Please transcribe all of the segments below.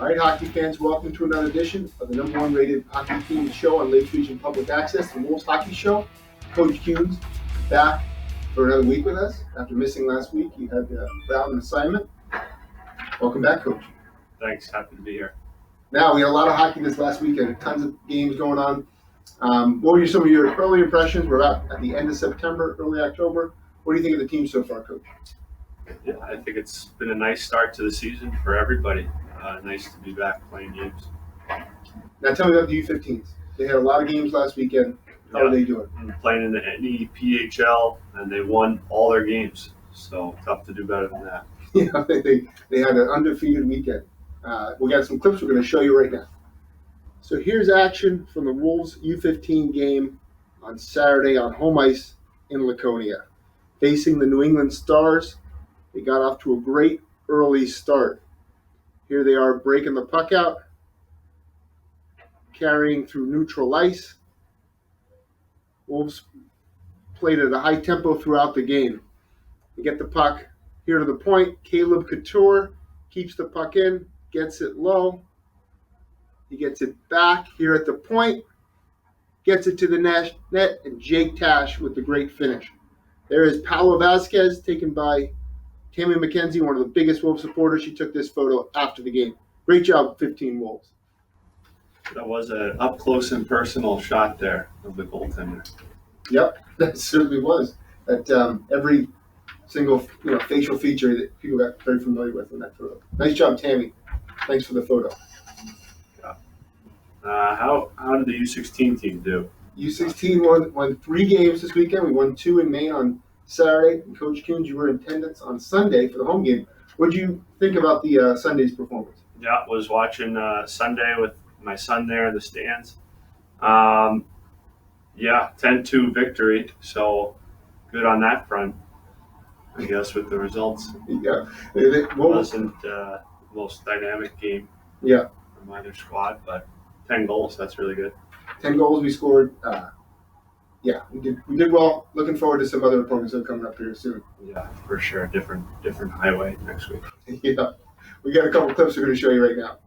All right, hockey fans, welcome to another edition of the number one rated hockey team show on Lakes Region Public Access, the Wolves Hockey Show. Coach Kuhn's back for another week with us. After missing last week, he had an assignment. Welcome back, Coach. Thanks, happy to be here. Now, we had a lot of hockey this last weekend, tons of games going on. What were some of your early impressions? We're at the end of September, early October. What do you think of the team so far, Coach? Yeah, I think it's been a nice start to the season for everybody. Nice to be back playing games. Now tell me about the U15s. They had a lot of games last weekend. How are they doing? I'm playing in the NEPHL, and they won all their games. So tough to do better than that. Yeah, they had an undefeated weekend. We got some clips we're going to show you right now. So here's action from the Wolves U15 game on Saturday on home ice in Laconia. Facing the New England Stars, they got off to a great early start. Here they are breaking the puck out, carrying through neutral ice. Wolves played at a high tempo throughout the game. They get the puck here to the point. Caleb Couture keeps the puck in, gets it low. He gets it back here at the point, gets it to the net, and Jake Tash with the great finish. There is Paolo Vasquez, taken by Tammy McKenzie, one of the biggest Wolves supporters. She took this photo after the game. Great job, 15 Wolves. That was an up-close and personal shot there of the goaltender. Yep, that certainly was. That every single facial feature that people got very familiar with in that photo. Nice job, Tammy. Thanks for the photo. Yeah. How did the U16 team do? U16 won 3 games this weekend. We won 2 in Maine on Saturday. And Coach Kuhn, you were in attendance on Sunday for the home game. What did you think about the Sunday's performance? Yeah, was watching Sunday with my son there in the stands. 10-2 victory. So good on that front, I guess, with the results. Yeah. It wasn't the most dynamic game from either squad, but 10 goals, that's really good. 10 goals we scored. We did well. Looking forward to some other opponents that are coming up here soon. Yeah, for sure. Different highway next week. Yeah. We got a couple clips we're going to show you right now.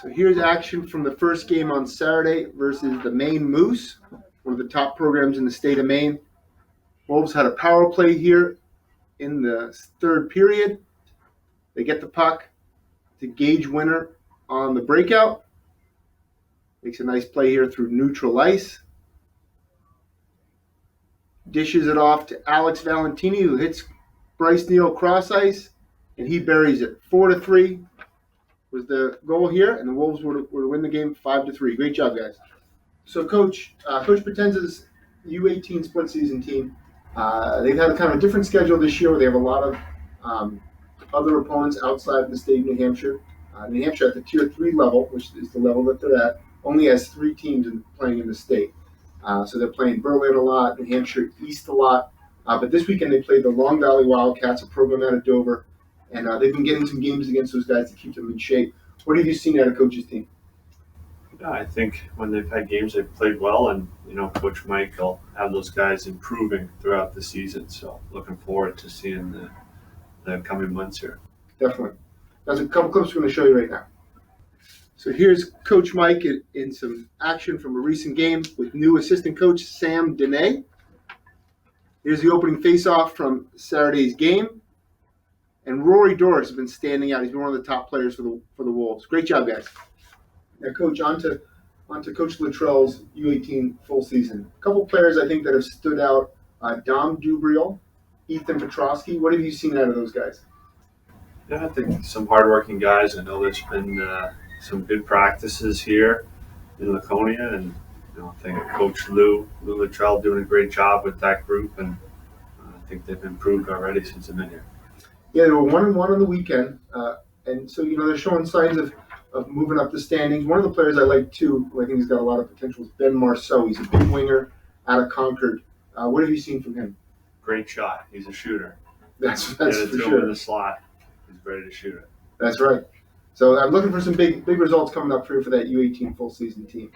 So here's action from the first game on Saturday versus the Maine Moose, one of the top programs in the state of Maine. Wolves had a power play here in the third period. They get the puck to Gage Winner on the breakout. Makes a nice play here through neutral ice. Dishes it off to Alex Valentini, who hits Bryce Neal cross ice, and he buries it. 4-3 was the goal here, and the Wolves were to win the game 5-3. Great job, guys. So, Coach Potenza's U18 split season team, they've had a kind of a different schedule this year where they have a lot of other opponents outside of the state of New Hampshire. New Hampshire at the Tier 3 level, which is the level that they're at, only has 3 teams playing in the state. So they're playing Berlin a lot, New Hampshire East a lot. But this weekend they played the Long Valley Wildcats, a program out of Dover. And they've been getting some games against those guys to keep them in shape. What have you seen out of Coach's team? Yeah, I think when they've had games, they've played well. And, Coach Mike will have those guys improving throughout the season. So looking forward to seeing the coming months here. Definitely. There's a couple clips we're going to show you right now. So here's Coach Mike in some action from a recent game with new assistant coach Sam Dene. Here's the opening faceoff from Saturday's game. And Rory Doris has been standing out. He's been one of the top players for the Wolves. Great job, guys. Now, Coach, on to Coach Luttrell's U18 full season. A couple players I think that have stood out. Dom Dubriel, Ethan Petrosky. What have you seen out of those guys? Yeah, I think some hardworking guys. I know there's been some good practices here in Laconia, and I think Coach Lou Luttrell doing a great job with that group, and I think they've improved already since they've been here. Yeah, they were 1-1 on the weekend, and so they're showing signs of moving up the standings. One of the players I like too, who I think he's got a lot of potential, is Ben Marceau. He's a big winger out of Concord. What have you seen from him? Great shot. He's a shooter. That's for sure. In the slot. He's ready to shoot it. That's right. So I'm looking for some big results coming up for that U18 full season team.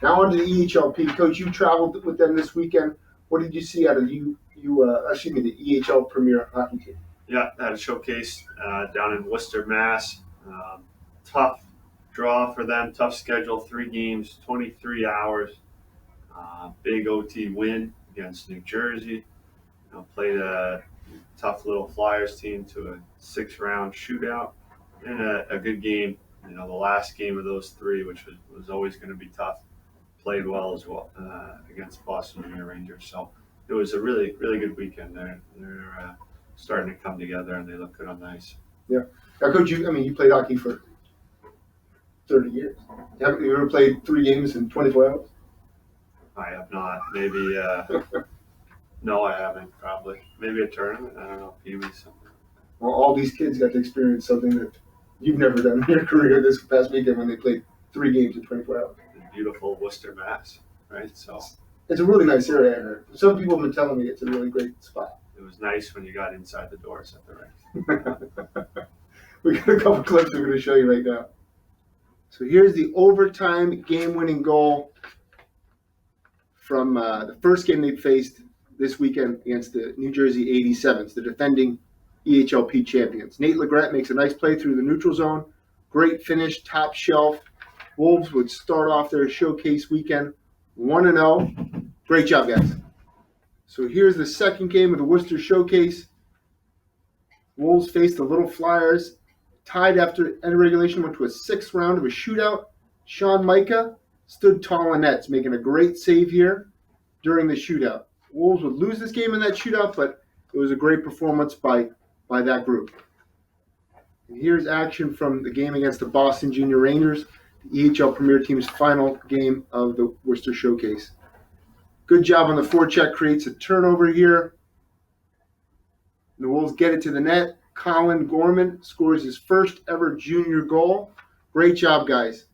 Now on to the EHLP. Coach, you traveled with them this weekend. What did you see out of the EHL Premier Hockey team? Yeah, had a showcase down in Worcester, Mass. Tough draw for them. Tough schedule, 3 games, 23 hours. Big OT win against New Jersey. Played a tough little Flyers team to a 6-round shootout, and a good game. The last game of those 3, which was always going to be tough, played well as well against Boston Junior Rangers. So it was a really, really good weekend. They're starting to come together, and they look good on the ice. Yeah. Now, Coach, you played hockey for 30 years. Have you ever played 3 games in 24 hours? I have not. Maybe, no, I haven't, probably. Maybe a tournament. I don't know. Maybe something. Well, all these kids got to experience something that you've never done in your career this past weekend when they played 3 games in 24 hours. In beautiful Worcester, Mass, right? So it's a really nice area. I heard. Some people have been telling me it's a really great spot. It was nice when you got inside the doors at the rink. We got a couple clips we're going to show you right now. So here's the overtime game-winning goal from the first game they faced this weekend against the New Jersey 87s, the defending EHLP champions. Nate Legret makes a nice play through the neutral zone. Great finish, top shelf. Wolves would start off their showcase weekend 1-0. Great job, guys. So here's the second game of the Worcester showcase. Wolves faced the Little Flyers. Tied after end of regulation, went to a 6th round of a shootout. Sean Micah stood tall on nets, making a great save here during the shootout. Wolves would lose this game in that shootout, but it was a great performance by that group. And here's action from the game against the Boston Junior Rangers, the EHL Premier Team's final game of the Worcester Showcase. Good job on the forecheck, creates a turnover here. The Wolves get it to the net. Colin Gorman scores his first ever junior goal. Great job, guys.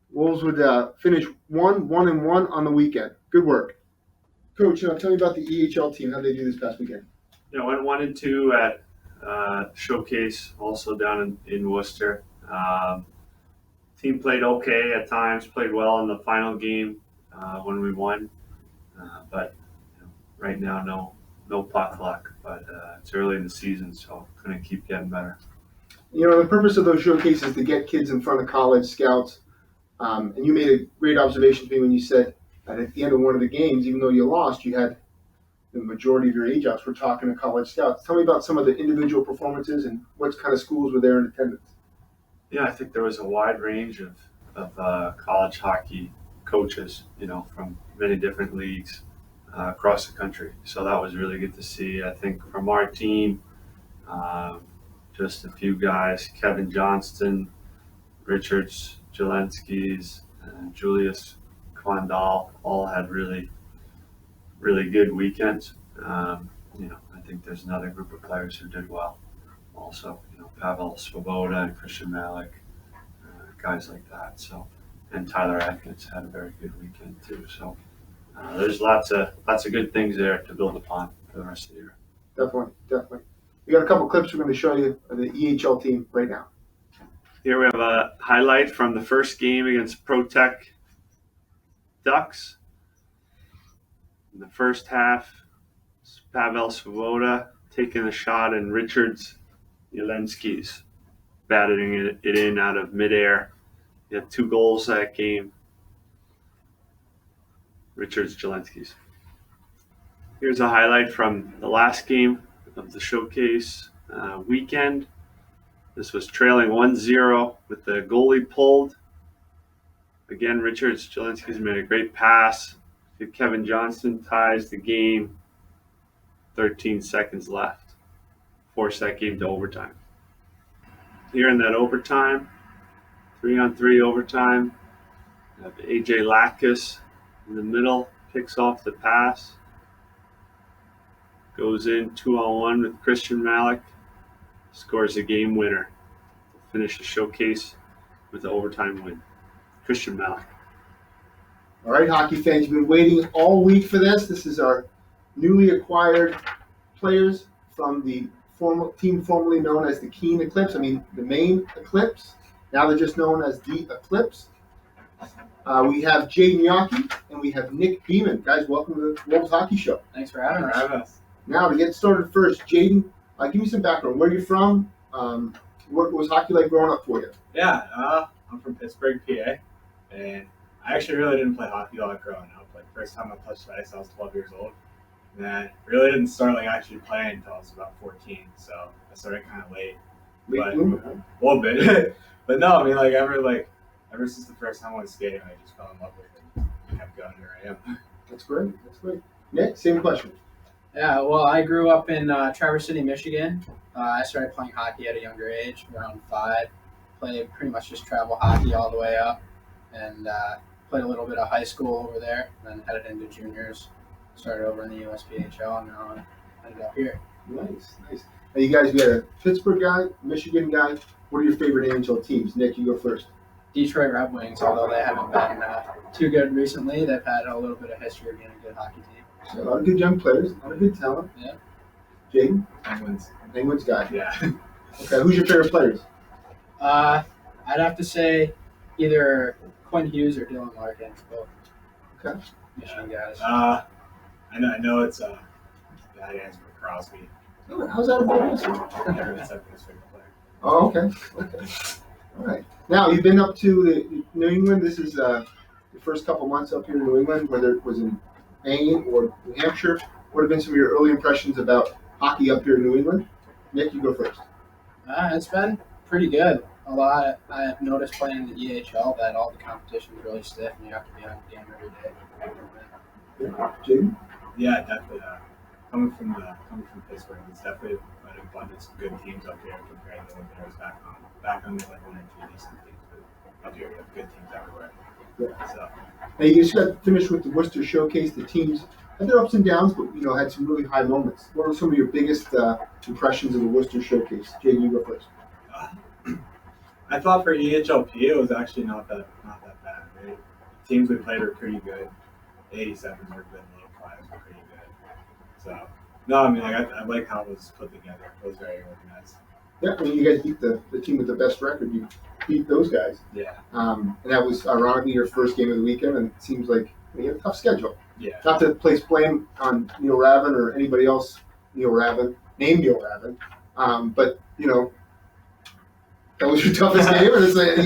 Wolves would finish 1-1 on the weekend. Good work. Coach, tell me about the EHL team. How did they do this past weekend? Went 1-2 at Showcase, also down in Worcester. Team played okay at times, played well in the final game when we won. But right now, no puck luck. But it's early in the season, so going to keep getting better. The purpose of those showcases is to get kids in front of college scouts. And you made a great observation to me when you said that at the end of one of the games, even though you lost, you had the majority of your age-outs were talking to college scouts. Tell me about some of the individual performances and what kind of schools were there in attendance. Yeah, I think there was a wide range of college hockey coaches, from many different leagues across the country. So that was really good to see. I think from our team, just a few guys, Kevin Johnston, Richards, Jelenskis, and Julius Quandal all had really, really good weekends. I think there's another group of players who did well also, Pavel Svoboda and Christian Malik, guys like that. So, and Tyler Atkins had a very good weekend too. So there's lots of good things there to build upon for the rest of the year. Definitely. We got a couple clips we're going to show you of the EHL team right now. Here we have a highlight from the first game against ProTech Ducks. In the first half, Pavel Svoboda taking a shot, and Richards Jelenskis batting it in out of midair. He had 2 goals that game. Richards Jelenskis. Here's a highlight from the last game of the showcase weekend. This was trailing 1-0 with the goalie pulled. Again, Richards Jelenskis made a great pass. Kevin Johnston ties the game. 13 seconds left. Force that game to overtime. Here in that overtime, 3-on-3 overtime, you have AJ Latkus in the middle, picks off the pass. Goes in 2-on-1 with Christian Malik. Scores a game winner to finish the showcase with the overtime win. Christian Malik. All right, hockey fans, you've been waiting all week for this. This is our newly acquired players from the team formerly known as the Keene Eclipse. The Maine Eclipse. Now they're just known as the Eclipse. We have Jayden Yawkey and we have Nick Beeman. Guys, welcome to the Wolves Hockey Show. Thanks for having us. Now, to get started first, Jayden, give me some background. Where are you from? What was hockey like growing up for you? Yeah, I'm from Pittsburgh, PA, and I actually really didn't play hockey a lot growing up. Like first time I touched the ice, I was 12 years old. And then really didn't start like actually playing until I was about 14. So I started kind of late. Late bloomer, huh? A little bit. But no, I mean ever since the first time I went skating, I just fell in love with it and kept going. Here I am. That's great. That's great. Nick, same question. Yeah, well, I grew up in Traverse City, Michigan. I started playing hockey at a younger age, around 5. Played pretty much just travel hockey all the way up, and played a little bit of high school over there, then headed into juniors. Started over in the USPHL, and now I'm ended up here. Nice, nice. Now you guys got a Pittsburgh guy, Michigan guy. What are your favorite NHL teams? Nick, you go first. Detroit Red Wings, although they haven't been too good recently, they've had a little bit of history of being a good hockey team. So a lot of good young players, a lot of good talent. Yeah. Jayden? Penguins guy. Yeah. Okay, who's your favorite players? I'd have to say either Quinn Hughes or Dylan Larkin, both Okay. Michigan guys. I know it's a bad answer for Crosby. Oh, how's that a bad answer? Never been second his favorite player. Oh, okay. Okay. All right. Now, you've been up to the New England. This is the first couple months up here in New England, whether it was in Maine or New Hampshire. What have been some of your early impressions about hockey up here in New England? Nick, you go first. It's been pretty good. I've noticed playing in the EHL that all the competition is really stiff and you have to be on the game every day. Yeah. Jayden? Yeah, definitely. Coming from Pittsburgh, it's definitely an abundance of good teams up here compared to what there is back home. Back home, there's like 1 or 2 decent teams, but up here we have good teams everywhere. Yeah. So. Now, you just got finished with the Worcester Showcase. The teams had their ups and downs, but had some really high moments. What are some of your biggest impressions of the Worcester Showcase? Jayden, you go first. I thought for EHLP it was actually not that bad. The teams we played were pretty good. The 87s were good, the little 5s were pretty good. So no, I mean I like how it was put together. It was very organized. Yeah, I mean, you guys beat the team with the best record. You beat those guys. Yeah. And that was ironically your first game of the weekend, and it seems like you had a tough schedule. Yeah. Not to place blame on Neil Ravin or anybody else named Neil Ravin, but that was your toughest game, and it's like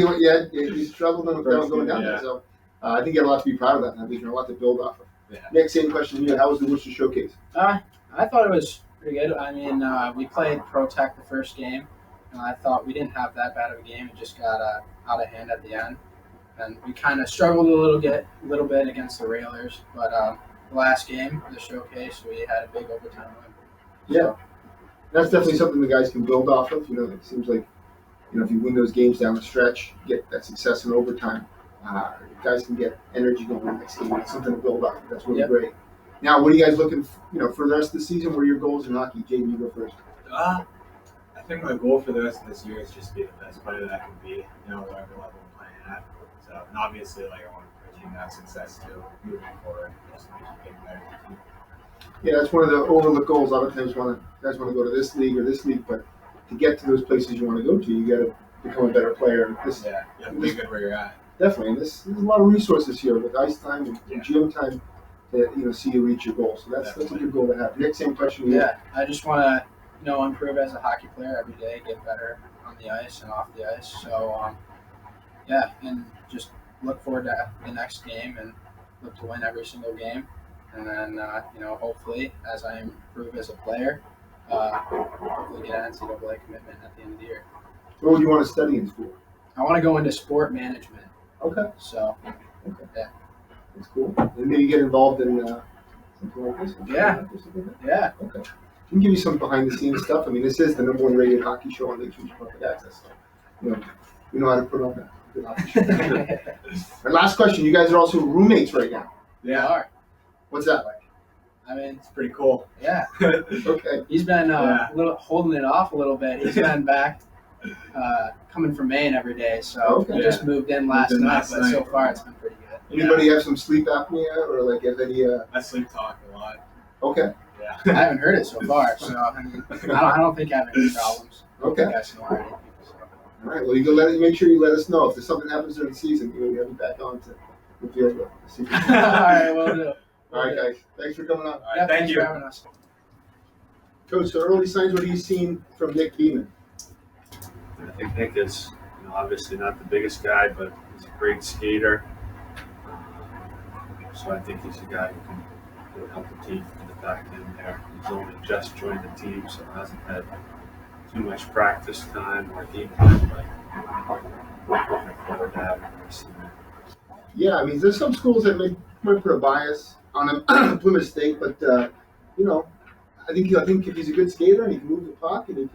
you struggled on going down there. So I think you have a lot to be proud of that, and I think you have a lot to build off of. Yeah. Next, same question to you. How was the Worcester Showcase? I thought it was pretty good. I mean, we played Pro Tech the first game, and I thought we didn't have that bad of a game. It just got out of hand at the end, and we kind of struggled a little bit against the Railers. But the last game, the Showcase, we had a big overtime win. Yeah, that's definitely something the guys can build off of. It seems like if you win those games down the stretch, get that success in overtime, guys can get energy going in the next game. It's something to build off of. That's really great. Now, what are you guys looking for the rest of the season? What are your goals in hockey? Jayden, you go first. I think my goal for the rest of this year is just to be the best player that I can be, whatever level I'm playing at. So, and obviously, I want our team to have success too, moving forward, just to keep getting better. Yeah, that's one of the overlooked goals. A lot of times, guys want to go to this league or this league, but to get to those places you want to go to, you got to become a better player. You have to be good where you're at. Definitely, and there's a lot of resources here with ice time and gym time to see you reach your goals. So that's a good goal to have. Nick, same question. Yeah, I just want to improve as a hockey player every day, get better on the ice and off the ice. So and just look forward to the next game and look to win every single game. And then hopefully as I improve as a player, hopefully get an NCAA commitment at the end of the year. What would you want to study in school? I want to go into sport management. Okay. So, yeah. That's cool. And maybe get involved in something like this? Yeah. Yeah. Okay. We can give you some behind-the-scenes stuff. I mean, this is the #1 rated hockey show on Lakeshore Public Access. So, we know how to put on a good hockey show. Our last question. You guys are also roommates right now. We are. What's that like? I mean, it's pretty cool. Yeah. Okay. He's been holding it off a little bit. He's been back coming from Maine every day. So he just moved in last night, but so far it's been pretty good. Anybody have some sleep apnea or have any? I sleep talk a lot. Okay. Yeah. I haven't heard it so far, so I mean, I don't think I have any problems. Okay. I think I people, so. All right. Well, you can make sure you let us know if there's something happens during the season. We have you back on to reveal the secret. All right, we'll do. All right, guys. Thanks for coming on. All right, thank you for having us. Coach, so early signs. What have you seen from Nick Beeman? I think Nick is obviously not the biggest guy, but he's a great skater. So I think he's a guy who can really help the team in the back end there. He's only just joined the team, so hasn't had too much practice time or game time, but looking forward to having him this year. Yeah, I mean, there's some schools that might put a bias on him, Plymouth State, but I think if he's a good skater and he can move the puck and he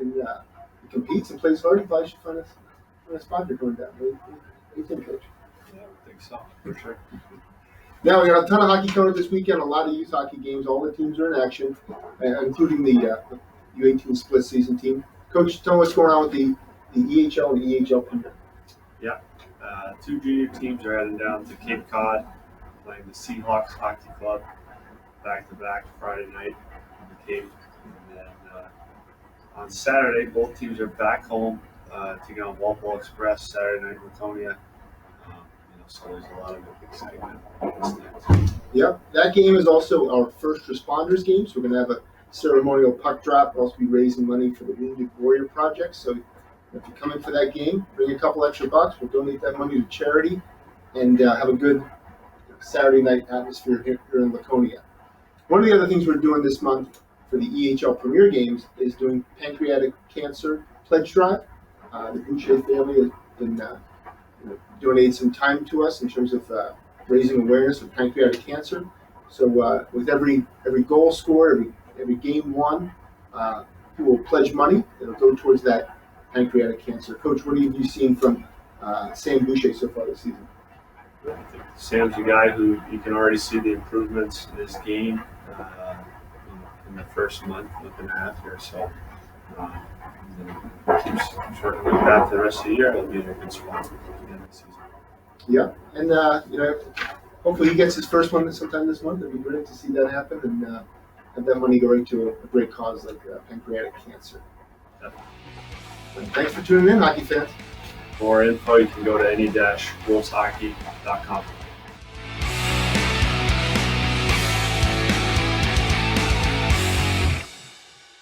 competes and plays hard, he probably should find a spot here going down. What do you think, Coach? Yeah, I think so, for sure. Now we got a ton of hockey coming up this weekend. A lot of youth hockey games. All the teams are in action, including the U18 split season team. Coach, tell me what's going on with the EHL and EHL Premier. Yeah, 2 junior teams are heading down to Cape Cod, playing the Seahawks Hockey Club back-to-back Friday night in the Cape. And then on Saturday, both teams are back home to get on Walpole Express Saturday night in Laconia. So there's a lot of excitement. Yep, that game is also our first responders game. So we're going to have a ceremonial puck drop. We'll also be raising money for the Wounded Warrior Project. So if you come in for that game, bring a couple extra bucks. We'll donate that money to charity and have a good Saturday night atmosphere here in Laconia. One of the other things we're doing this month for the EHL Premier Games is doing pancreatic cancer pledge drive. The Boucher family has been donated some time to us in terms of raising awareness of pancreatic cancer. So with every goal scored, every game won, we will pledge money. It'll go towards that pancreatic cancer. Coach, what have you seen from Sam Boucher so far this season? I think Sam's a guy who you can already see the improvements in his game in the first month and a half here. So keeps working like that for the rest of the year. He'll be in a good spot at the end of the season. Yeah, and hopefully he gets his first one sometime this month. It'd be great to see that happen and have that money go right to a great cause like pancreatic cancer. Yep. Thanks for tuning in, hockey fans. For more info, you can go to any-wolveshockey.com.